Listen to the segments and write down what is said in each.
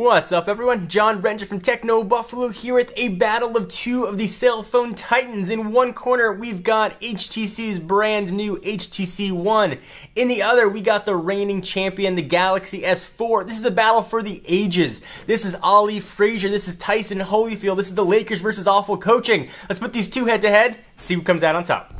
What's up everyone, John Renger from Techno Buffalo here with a battle of two of the cell phone titans. In one corner we've got HTC's brand new HTC One. In the other we got the reigning champion, the Galaxy S4. This is a battle for the ages. This is Ali Frazier, this is Tyson Holyfield, this is the Lakers versus awful coaching. Let's put these two head to head and see who comes out on top.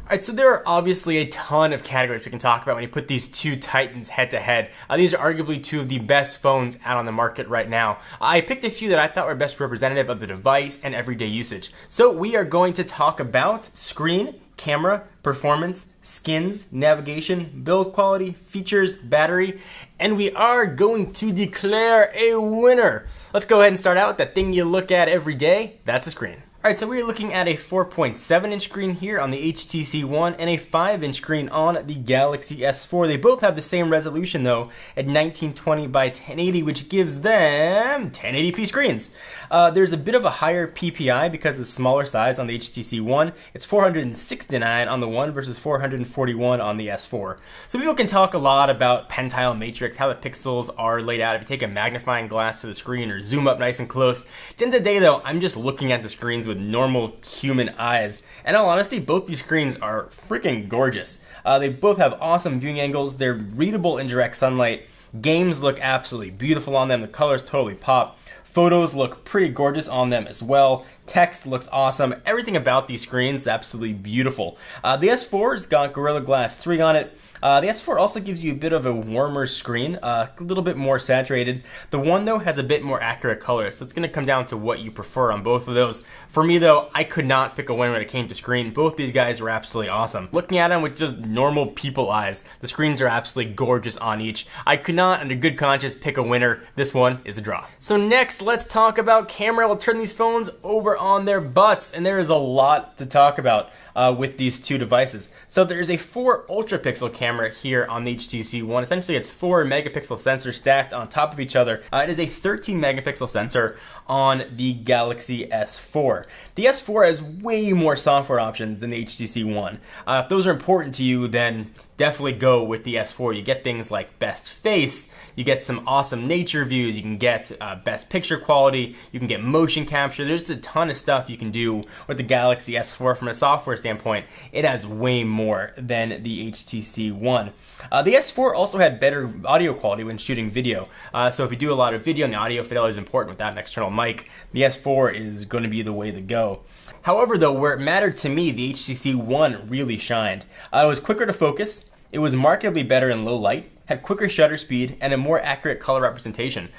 Alright, so there are obviously a ton of categories we can talk about when you put these two titans head to head. These are arguably two of the best phones out on the market right now. I picked a few that I thought were best representative of the device and everyday usage. So we are going to talk about screen, camera, performance, skins, navigation, build quality, features, battery, and we are going to declare a winner. Let's go ahead and start out with that thing you look at every day. That's a screen. Alright, so we're looking at a 4.7-inch screen here on the HTC One and a 5-inch screen on the Galaxy S4. They both have the same resolution though at 1920 by 1080, which gives them 1080p screens. There's a bit of a higher PPI because of the smaller size on the HTC One. It's 469 on the One versus 441 on the S4. So people can talk a lot about pentile matrix, how the pixels are laid out. If you take a magnifying glass to the screen or zoom up nice and close. At the end of the day though, I'm just looking at the screens with normal human eyes. And in all honesty, both these screens are freaking gorgeous. They both have awesome viewing angles. They're readable in direct sunlight. Games look absolutely beautiful on them. The colors totally pop. Photos look pretty gorgeous on them as well. Text looks awesome. Everything about these screens is absolutely beautiful. The S4's got Gorilla Glass 3 on it. The S4 also gives you a bit of a warmer screen, a little bit more saturated. The One though has a bit more accurate color, so it's going to come down to what you prefer on both of those. For me though, I could not pick a winner when it came to screen. Both these guys were absolutely awesome. Looking at them with just normal people eyes, the screens are absolutely gorgeous on each. I could not, under good conscience, pick a winner. This one is a draw. So next, let's talk about camera. We'll turn these phones over on their butts, and there is a lot to talk about with these two devices. So there's a 4 ultra pixel camera here on the HTC One. Essentially it's 4 megapixel sensors stacked on top of each other. It is a 13 megapixel sensor on the Galaxy S4. The S4 has way more software options than the HTC One. If those are important to you, then definitely go with the S4. You get things like best face, you get some awesome nature views, you can get best picture quality, you can get motion capture. There's a ton of stuff you can do with the Galaxy S4 from a software standpoint. It has way more than the HTC One. The S4 also had better audio quality when shooting video. So if you do a lot of video and the audio fidelity is important without an external mic, the S4 is going to be the way to go. However though, where it mattered to me, the HTC One really shined. It was quicker to focus, it was markedly better in low light, had quicker shutter speed, and a more accurate color representation.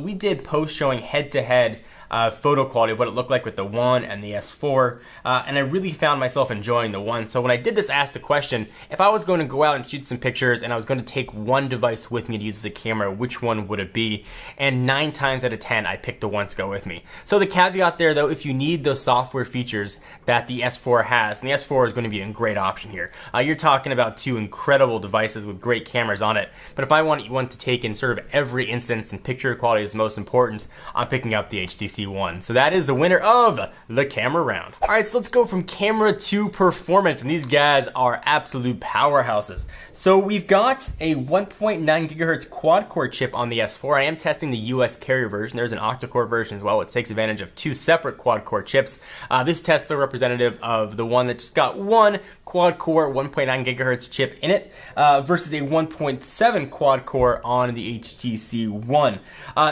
We did posts showing head-to-head photo quality of what it looked like with the One and the S4, and I really found myself enjoying the One. So when I did this, I asked the question, if I was going to go out and shoot some pictures and I was going to take one device with me to use as a camera, which one would it be? And 9 times out of 10, I picked the One to go with me. So the caveat there though, if you need those software features that the S4 has, and the S4 is going to be a great option here. You're talking about 2 incredible devices with great cameras on it, but if I want one to take in sort of every instance and picture quality is most important, I'm picking up the HTC One. So that is the winner of the camera round. Alright, so let's go from camera to performance, and these guys are absolute powerhouses. So we've got a 1.9 gigahertz quad-core chip on the S4. I am testing the US carrier version. There's an octa-core version as well, which takes advantage of 2 separate quad-core chips. This test is representative of the one that just got one quad-core 1.9 gigahertz chip in it versus a 1.7 quad-core on the HTC One.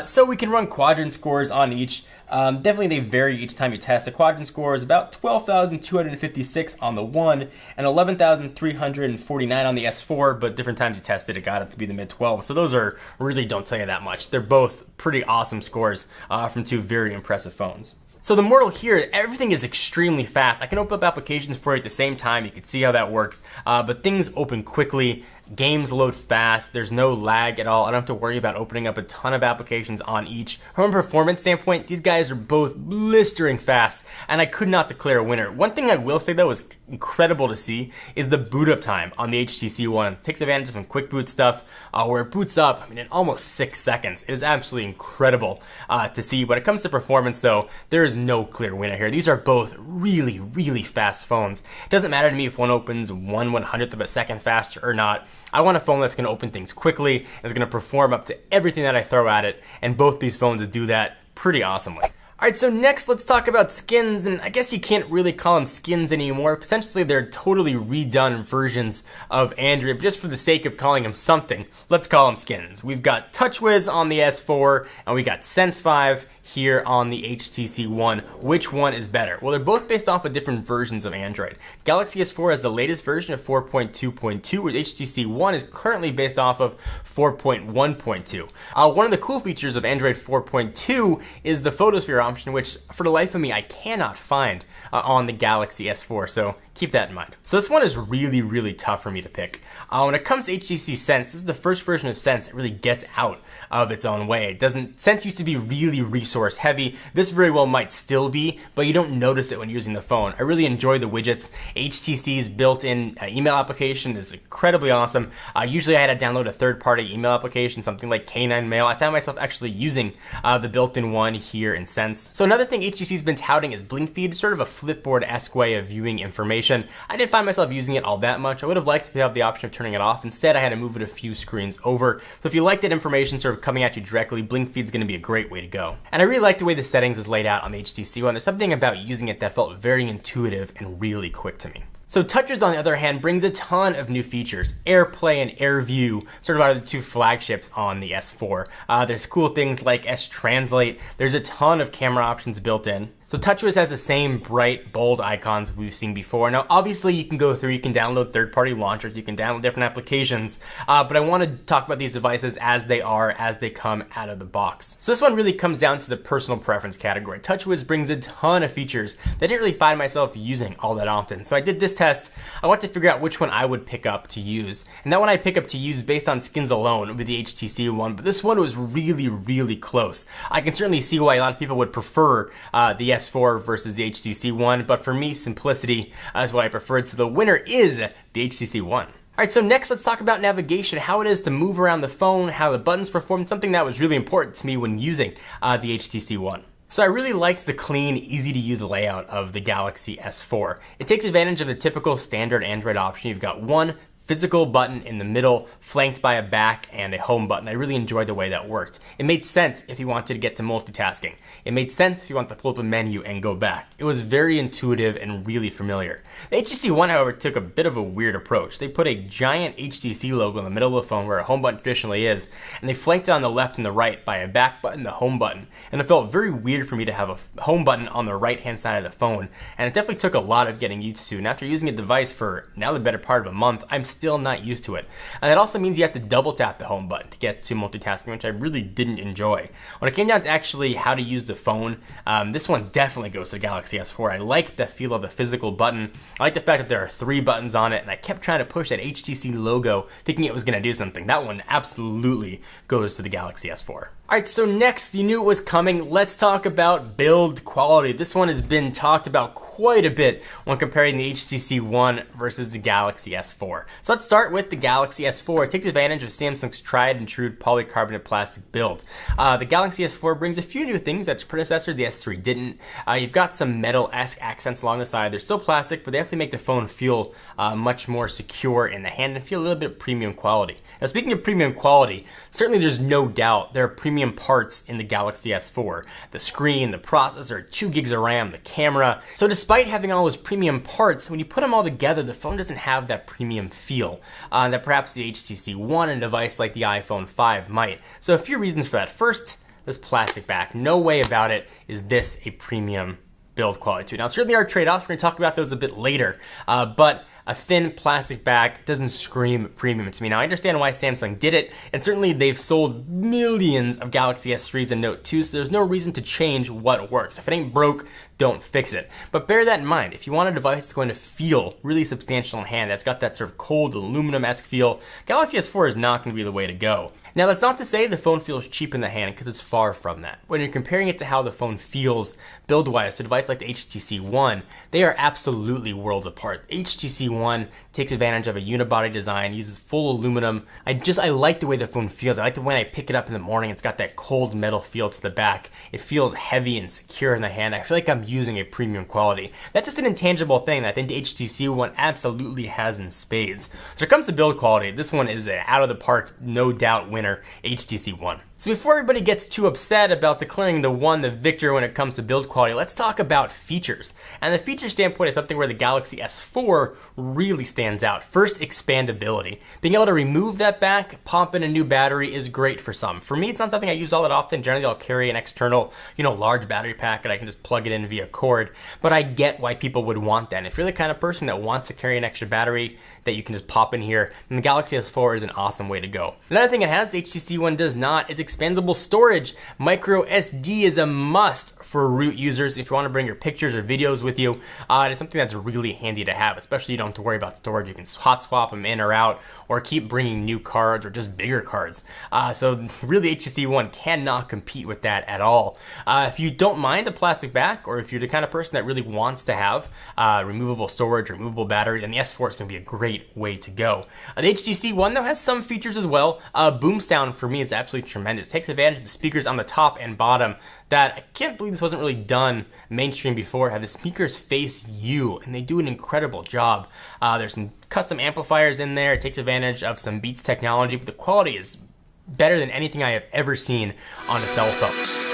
So we can run quadrant scores on each. Definitely they vary each time you test. The quadrant score is about 12,256 on the One and 11,349 on the S4, but different times you tested it got up to be the mid-12. So those are really don't tell you that much. They're both pretty awesome scores from 2 very impressive phones. So the Mortal here, everything is extremely fast. I can open up applications for you at the same time. You can see how that works, but things open quickly Games load fast, there's no lag at all. I don't have to worry about opening up a ton of applications on each. From a performance standpoint, these guys are both blistering fast, and I could not declare a winner. One thing I will say though is incredible to see is the boot up time on the HTC One. It takes advantage of some quick boot stuff where it boots up, I mean, in almost 6 seconds. It is absolutely incredible to see. When it comes to performance though, there is no clear winner here. These are both really, really fast phones. It doesn't matter to me if one opens 1/100th of a second faster or not. I want a phone that's going to open things quickly and is going to perform up to everything that I throw at it, and both these phones do that pretty awesomely. Alright, so next let's talk about skins, and I guess you can't really call them skins anymore. Essentially they're totally redone versions of Android, but just for the sake of calling them something, let's call them skins. We've got TouchWiz on the S4, and we got Sense 5 here on the HTC One. Which one is better? Well, they're both based off of different versions of Android. Galaxy S4 has the latest version of 4.2.2, where the HTC One is currently based off of 4.1.2. One of the cool features of Android 4.2 is the photosphere option, which for the life of me I cannot find on the Galaxy S4, so keep that in mind. So this one is really, really tough for me to pick. When it comes to HTC Sense, this is the first version of Sense that really gets out of its own way. It doesn't, Sense used to be really resource heavy. This very well might still be, but you don't notice it when using the phone. I really enjoy the widgets. HTC's built-in email application is incredibly awesome. Usually I had to download a third-party email application, something like K9 Mail. I found myself actually using the built-in one here in Sense. So another thing HTC's been touting is BlinkFeed, sort of a Flipboard-esque way of viewing information. I didn't find myself using it all that much. I would have liked to have the option of turning it off. Instead, I had to move it a few screens over. So if you like that information sort of coming at you directly, BlinkFeed's going to be a great way to go. And I really like the way the settings was laid out on the HTC One. There's something about using it that felt very intuitive and really quick to me. So TouchWiz, on the other hand, brings a ton of new features. AirPlay and AirView sort of are the two flagships on the S4. There's cool things like S-Translate. There's a ton of camera options built in. So TouchWiz has the same bright, bold icons we've seen before. Now, obviously, you can go through, you can download third-party launchers, you can download different applications, but I want to talk about these devices as they are, as they come out of the box. So this one really comes down to the personal preference category. TouchWiz brings a ton of features that I didn't really find myself using all that often. So I did this test. I wanted to figure out which one I would pick up to use. And that one I'd pick up to use based on skins alone with the HTC One, but this one was really, really close. I can certainly see why a lot of people would prefer the S4 versus the HTC One, but for me, simplicity is what I preferred, so the winner is the HTC One. Alright, so next let's talk about navigation, how it is to move around the phone, how the buttons perform, something that was really important to me when using the HTC One. So I really liked the clean, easy to use layout of the Galaxy S4. It takes advantage of the typical standard Android option. You've got one physical button in the middle, flanked by a back and a home button. I really enjoyed the way that worked. It made sense if you wanted to get to multitasking. It made sense if you want to pull up a menu and go back. It was very intuitive and really familiar. The HTC One, however, took a bit of a weird approach. They put a giant HTC logo in the middle of the phone where a home button traditionally is, and they flanked it on the left and the right by a back button, the home button. And it felt very weird for me to have a home button on the right-hand side of the phone, and it definitely took a lot of getting used to. And after using a device for now the better part of a month, I'm still not used to it. And it also means you have to double tap the home button to get to multitasking, which I really didn't enjoy. When it came down to actually how to use the phone, this one definitely goes to the Galaxy S4. I like the feel of the physical button. I like the fact that there are 3 buttons on it, and I kept trying to push that HTC logo thinking it was going to do something. That one absolutely goes to the Galaxy S4. Alright, so next, you knew it was coming. Let's talk about build quality. This one has been talked about quite a bit when comparing the HTC One versus the Galaxy S4. So let's start with the Galaxy S4. It takes advantage of Samsung's tried and true polycarbonate plastic build. The Galaxy S4 brings a few new things that its predecessor, the S3, didn't. You've got some metal-esque accents along the side. They're still plastic, but they definitely make the phone feel much more secure in the hand and feel a little bit premium quality. Now, speaking of premium quality, certainly there's no doubt there are premium parts in the Galaxy S4. The screen, the processor, 2 gigs of RAM, the camera. So despite having all those premium parts, when you put them all together, the phone doesn't have that premium feel that perhaps the HTC One and a device like the iPhone 5 might. So a few reasons for that. First, this plastic back. No way about it is this a premium build quality too. Now certainly there are trade-offs, we're going to talk about those a bit later, but a thin plastic back doesn't scream premium to me. Now, I understand why Samsung did it, and certainly they've sold millions of Galaxy S3s and Note 2s, so there's no reason to change what works. If it ain't broke, don't fix it. But bear that in mind. If you want a device that's going to feel really substantial in hand, that's got that sort of cold aluminum-esque feel, Galaxy S4 is not going to be the way to go. Now, that's not to say the phone feels cheap in the hand, because it's far from that. When you're comparing it to how the phone feels build-wise to a device like the HTC One, they are absolutely worlds apart. HTC One takes advantage of a unibody design, uses full aluminum. I like the way the phone feels. I like the way I pick it up in the morning. It's got that cold metal feel to the back. It feels heavy and secure in the hand. I feel like I'm using a premium quality. That's just an intangible thing that I think the HTC One absolutely has in spades. So when it comes to build quality, this one is an out of the park, no doubt winner. HTC One. So before everybody gets too upset about declaring the One the victor when it comes to build quality, let's talk about features. And the feature standpoint is something where the Galaxy S4 really stands out. First, expandability. Being able to remove that back, pop in a new battery is great for some. For me, it's not something I use all that often. Generally, I'll carry an external, large battery pack and I can just plug it in via cord. But I get why people would want that. And if you're the kind of person that wants to carry an extra battery that you can just pop in here, then the Galaxy S4 is an awesome way to go. Another thing it has, the HTC One does not, is expandable storage. Micro SD is a must for root users if you want to bring your pictures or videos with you. It is something that's really handy to have, especially you don't have to worry about storage. You can hot swap them in or out, or keep bringing new cards or just bigger cards. So really HTC One cannot compete with that at all. If you don't mind the plastic back, or if you're the kind of person that really wants to have removable storage, removable battery, then the S4 is going to be a great way to go. The HTC One though has some features as well. Boom sound for me is absolutely tremendous. It takes advantage of the speakers on the top and bottom that I can't believe this wasn't really done mainstream before. Have the speakers face you, and they do an incredible job. There's some custom amplifiers in there. It takes advantage of some Beats technology, but the quality is better than anything I have ever seen on a cell phone.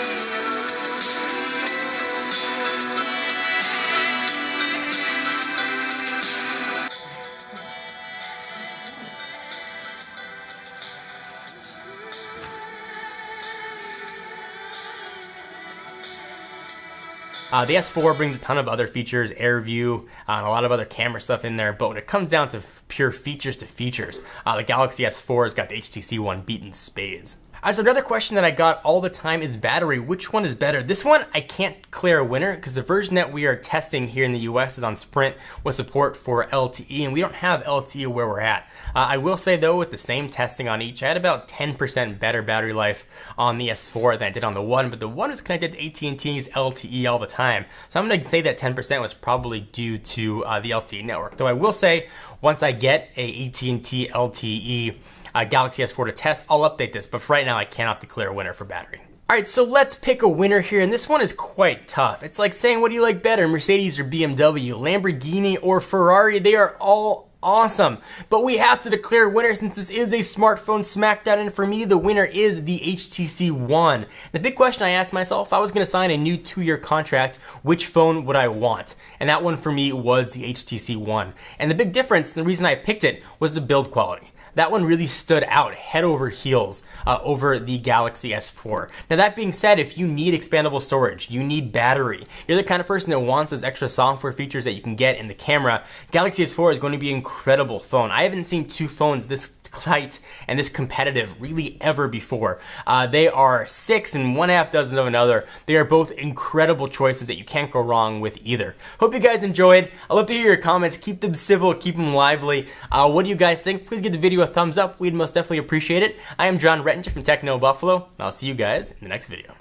The S4 brings a ton of other features, AirView, and a lot of other camera stuff in there, but when it comes down to pure features to features, the Galaxy S4 has got the HTC One beaten spades. So another question that I got all the time is battery. Which one is better? This one, I can't declare a winner because the version that we are testing here in the US is on Sprint with support for LTE, and we don't have LTE where we're at. I will say though, with the same testing on each, I had about 10% better battery life on the S4 than I did on the One, but the One was connected to AT&T's LTE all the time. So I'm gonna say that 10% was probably due to the LTE network. Though I will say, once I get a AT&T LTE Galaxy S4 to test, I'll update this, but for right now I cannot declare a winner for battery. Alright, so let's pick a winner here, and this one is quite tough. It's like saying, what do you like better, Mercedes or BMW, Lamborghini or Ferrari? They are all awesome, but we have to declare a winner since this is a smartphone smackdown, and for me the winner is the HTC One. The big question I asked myself, if I was going to sign a new 2-year contract, which phone would I want? And that one for me was the HTC One. And the big difference, and the reason I picked it, was the build quality. That one really stood out head over heels over the Galaxy S4. Now that being said, if you need expandable storage, you need battery, you're the kind of person that wants those extra software features that you can get in the camera, Galaxy S4 is going to be an incredible phone. I haven't seen two phones this tight and this competitive really ever before. They are 6 and 1/2 dozen of another. They are both incredible choices that you can't go wrong with either. Hope you guys enjoyed. I'd love to hear your comments. Keep them civil, keep them lively. What do you guys think? Please give the video a thumbs up. We'd most definitely appreciate it. I am John Rettinger from Techno Buffalo, and I'll see you guys in the next video.